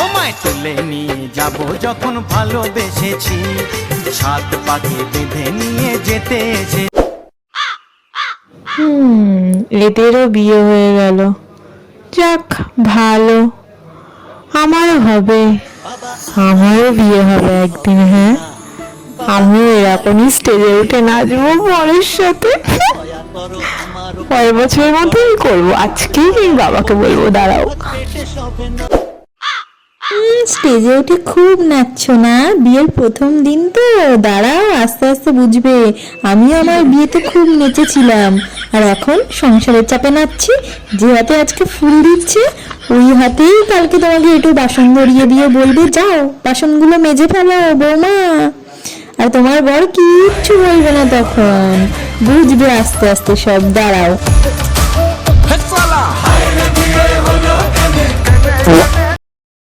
তোমায় তুলে নিয়ে যাব যখন ভালোবেসেছি, 7 পাকে বেঁধে নিয়ে যেতে এসে। এদেরও বিয়ে হয়ে গেল, যাক ভালো, আমারও হবে, আমারও বিয়ে হবে একদিন। হ্যাঁ, আমিও এরকমই স্টেজে উঠে নাচবো বরের সাথে। পরের বছরের মধ্যেই করবো, আজকেই বাবাকে বলবো দাঁড়াও। স্টেজে উঠে খুব নাচছো না, বিয়ের প্রথম দিন তো, দাঁড়াও আস্তে আস্তে বুঝবে। আমিও আমার বিয়েতে খুব নেচেছিলাম, আর এখন সংসারের চাপে নাচছি। যে হাতে আজকে ফুল দিচ্ছে ওই হাতেই কালকে তোমাকে একটু বাসন ধরিয়ে দিয়ে বলবে যাও বাসনগুলো মেজে ফেলো বৌমা। আর তোমার বর কিচ্ছু বলবে না, তখন বুঝবে আস্তে আস্তে সব। দাঁড়াও।